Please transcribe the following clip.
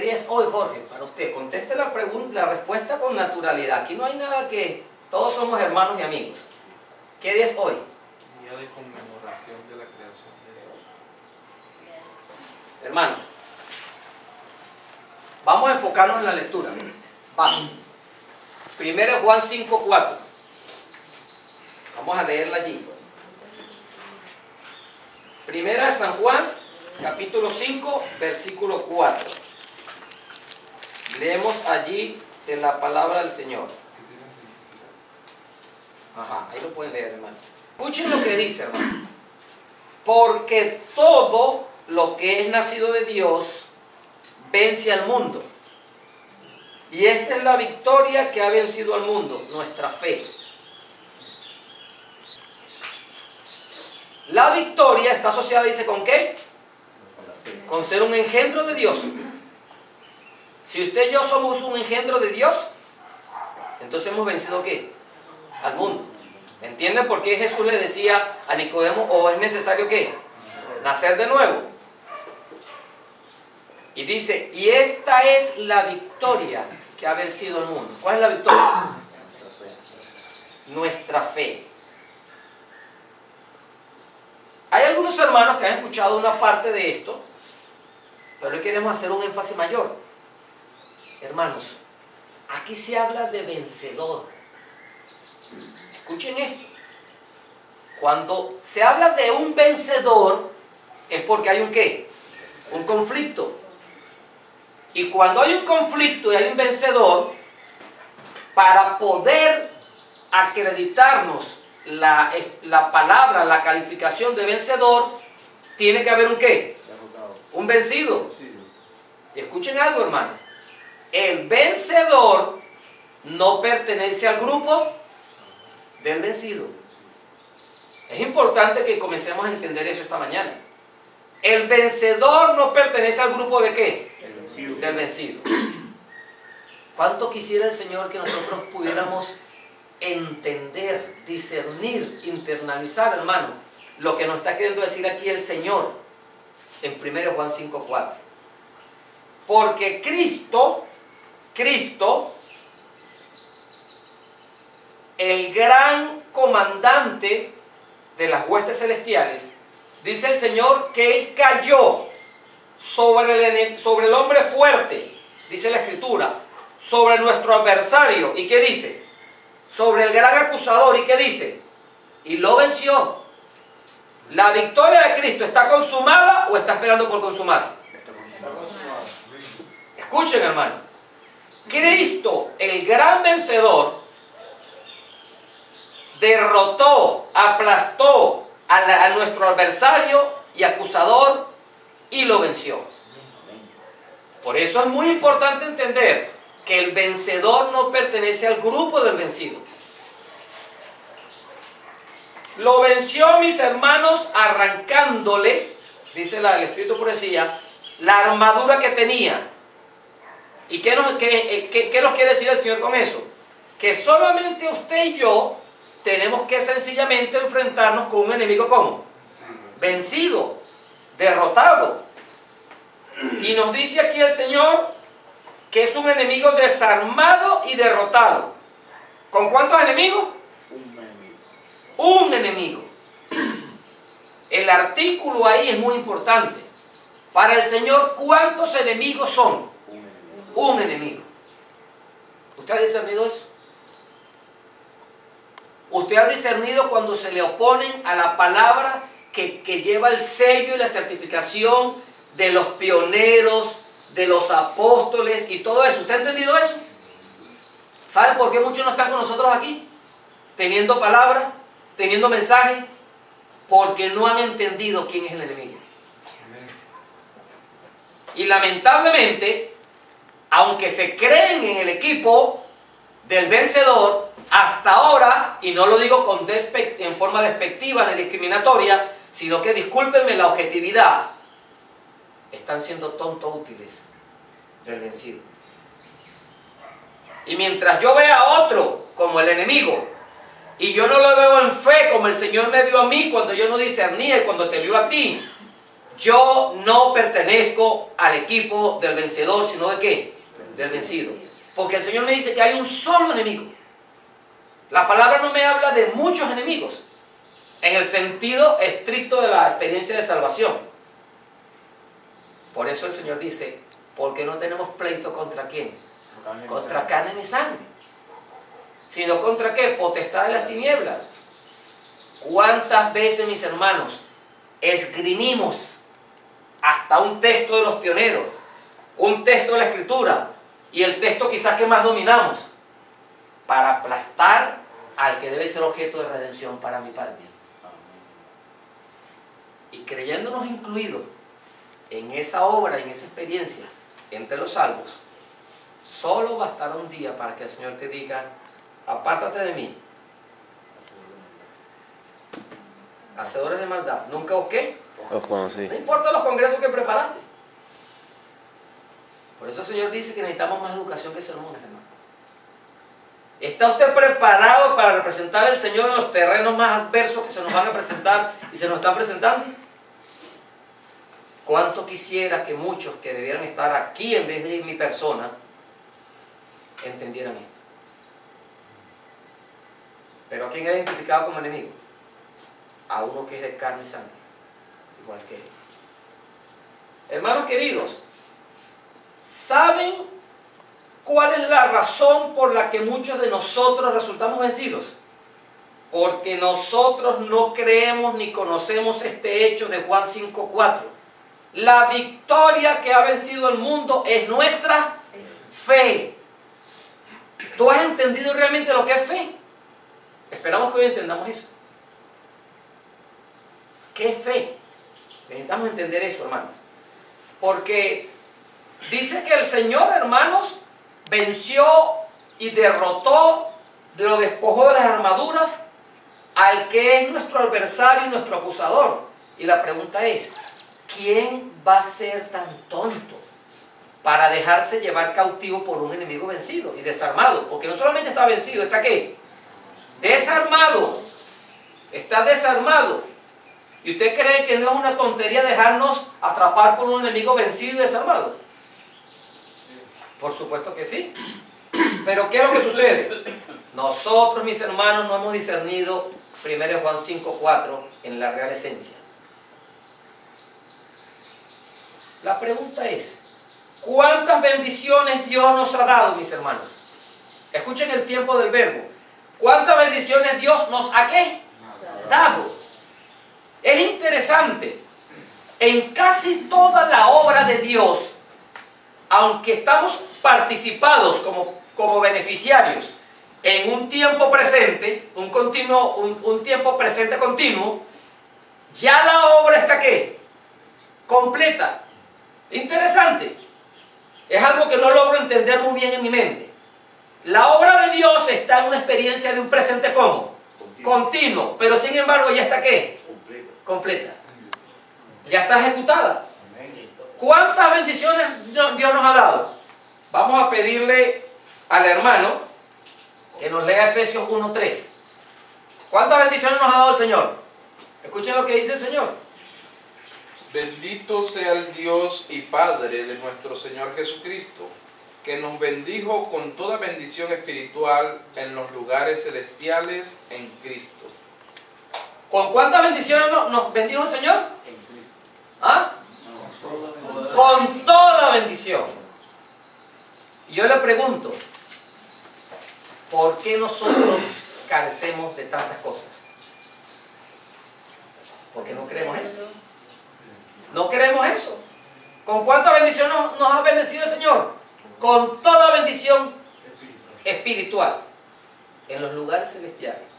día es hoy, Jorge? Para usted, conteste la pregunta, la respuesta con naturalidad. Aquí no hay nada que... Todos somos hermanos y amigos. ¿Qué día es hoy? Día de conmemoración de la creación de Dios. Hermanos, vamos a enfocarnos en la lectura. Vamos. Primero Juan 5:4. Vamos a leerla allí. Primera de San Juan, capítulo 5, versículo 4. Leemos allí en la palabra del Señor. Ajá, ahí lo pueden leer, hermano. Escuchen lo que dice, hermano. Porque todo lo que es nacido de Dios vence al mundo. Y esta es la victoria que ha vencido al mundo, nuestra fe. La victoria está asociada, dice, ¿con qué? Con ser un engendro de Dios. Si usted y yo somos un engendro de Dios, entonces hemos vencido ¿qué? Al mundo. ¿Entienden por qué Jesús le decía a Nicodemo, o es necesario ¿qué? Nacer de nuevo? Y dice, y esta es la victoria que ha vencido al mundo. ¿Cuál es la victoria? Nuestra fe. Hay algunos hermanos que han escuchado una parte de esto, pero hoy queremos hacer un énfasis mayor. Hermanos, aquí se habla de vencedor. Escuchen esto. Cuando se habla de un vencedor, es porque hay un ¿qué? Un conflicto. Y cuando hay un conflicto y hay un vencedor, para poder acreditarnos la palabra, la calificación de vencedor, tiene que haber un ¿qué? Un vencido. Y escuchen algo, hermano. El vencedor no pertenece al grupo del vencido. Es importante que comencemos a entender eso esta mañana. El vencedor no pertenece al grupo de ¿qué? Del vencido. ¿Cuánto quisiera el Señor que nosotros pudiéramos entender, discernir, internalizar, hermano, lo que nos está queriendo decir aquí el Señor en 1 Juan 5:4? Porque Cristo, el gran comandante de las huestes celestiales, dice el Señor que Él cayó sobre el hombre fuerte, dice la Escritura, sobre nuestro adversario. ¿Y qué dice? Sobre el gran acusador. ¿Y qué dice? Y lo venció. ¿La victoria de Cristo está consumada o está esperando por consumarse? Está consumado. Escuchen, hermano. Cristo, el gran vencedor, derrotó, aplastó a nuestro adversario y acusador y lo venció. Por eso es muy importante entender que el vencedor no pertenece al grupo del vencido. Lo venció, mis hermanos, arrancándole, dice el Espíritu Profecía, la armadura que tenía. ¿Y qué nos quiere decir el Señor con eso? Que solamente usted y yo tenemos que sencillamente enfrentarnos con un enemigo ¿cómo? Vencido, derrotado. Y nos dice aquí el Señor que es un enemigo desarmado y derrotado. ¿Con cuántos enemigos? Un enemigo. El artículo ahí es muy importante. Para el Señor, ¿cuántos enemigos son? Un enemigo. ¿Usted ha discernido eso? ¿Usted ha discernido cuando se le oponen a la palabra que lleva el sello y la certificación de los pioneros, de los apóstoles y todo eso? ¿Usted ha entendido eso? ¿Saben por qué muchos no están con nosotros aquí? Teniendo palabra, teniendo mensaje, porque no han entendido quién es el enemigo. Y lamentablemente, aunque se creen en el equipo del vencedor, hasta ahora, y no lo digo en forma despectiva ni discriminatoria, sino que discúlpenme la objetividad, están siendo tontos útiles del vencido. Y mientras yo vea a otro como el enemigo, y yo no lo veo en fe como el Señor me vio a mí cuando yo no discernía y cuando te vio a ti, Yo no pertenezco al equipo del vencedor, sino ¿de qué? Del vencido. Porque el Señor me dice que hay un solo enemigo. La palabra no me habla de muchos enemigos, en el sentido estricto de la experiencia de salvación. Por eso el Señor dice, ¿por qué no tenemos pleito contra quién? Contra carne ni sangre. Sino contra qué? Potestad de las tinieblas. ¿Cuántas veces, mis hermanos, esgrimimos hasta un texto de los pioneros, un texto de la Escritura, y el texto quizás que más dominamos, para aplastar al que debe ser objeto de redención para mí, para ti? Y creyéndonos incluidos en esa obra, en esa experiencia, entre los salvos, solo bastará un día para que el Señor te diga, apártate de mí, hacedores de maldad, nunca os qué. Os conocí. No importa los congresos que preparaste. Por eso el Señor dice que necesitamos más educación que sermones, hermano. ¿Está usted preparado para representar al Señor en los terrenos más adversos que se nos van a presentar y se nos están presentando? ¿Cuánto quisiera que muchos que debieran estar aquí en vez de mi persona entendieran esto? Pero ¿a quién ha identificado como enemigo? A uno que es de carne y sangre, igual que él. Hermanos queridos, ¿saben cuál es la razón por la que muchos de nosotros resultamos vencidos? Porque nosotros no creemos ni conocemos este hecho de Juan 5:4. La victoria que ha vencido el mundo es nuestra fe. ¿Tú has entendido realmente lo que es fe? Esperamos que hoy entendamos eso. ¿Qué es fe? Necesitamos entender eso, hermanos. Porque dice que el Señor, hermanos, venció y derrotó, lo despojó de las armaduras al que es nuestro adversario y nuestro acusador. Y la pregunta es, ¿quién va a ser tan tonto para dejarse llevar cautivo por un enemigo vencido y desarmado? Porque no solamente está vencido, ¿está qué? Desarmado. Está desarmado. ¿Y usted cree que no es una tontería dejarnos atrapar por un enemigo vencido y desarmado? Por supuesto que sí. Pero ¿qué es lo que sucede? Nosotros, mis hermanos, no hemos discernido 1 Juan 5:4 en la real esencia. La pregunta es, ¿cuántas bendiciones Dios nos ha dado, mis hermanos? Escuchen el tiempo del verbo. ¿Cuántas bendiciones Dios nos ha ¿qué? Dado. Es interesante, en casi toda la obra de Dios, aunque estamos participados como beneficiarios en un tiempo presente, un tiempo presente continuo, ya la obra está ¿qué? Completa. Interesante. Es algo que no logro entender muy bien en mi mente. La obra de Dios está en una experiencia de un presente ¿cómo? Continuo. Pero sin embargo ya está ¿qué? Completa. Ya está ejecutada. ¿Cuántas bendiciones Dios nos ha dado? Vamos a pedirle al hermano que nos lea Efesios 1:3. ¿Cuántas bendiciones nos ha dado el Señor? Escuchen lo que dice el Señor. Bendito sea el Dios y Padre de nuestro Señor Jesucristo, que nos bendijo con toda bendición espiritual en los lugares celestiales en Cristo. ¿Con cuántas bendiciones nos bendijo el Señor? ¿Ah? Con toda bendición. Y yo le pregunto, ¿por qué nosotros carecemos de tantas cosas? ¿Por qué no creemos eso? No queremos eso. ¿Con cuánta bendición nos ha bendecido el Señor? Con toda bendición espiritual en los lugares celestiales.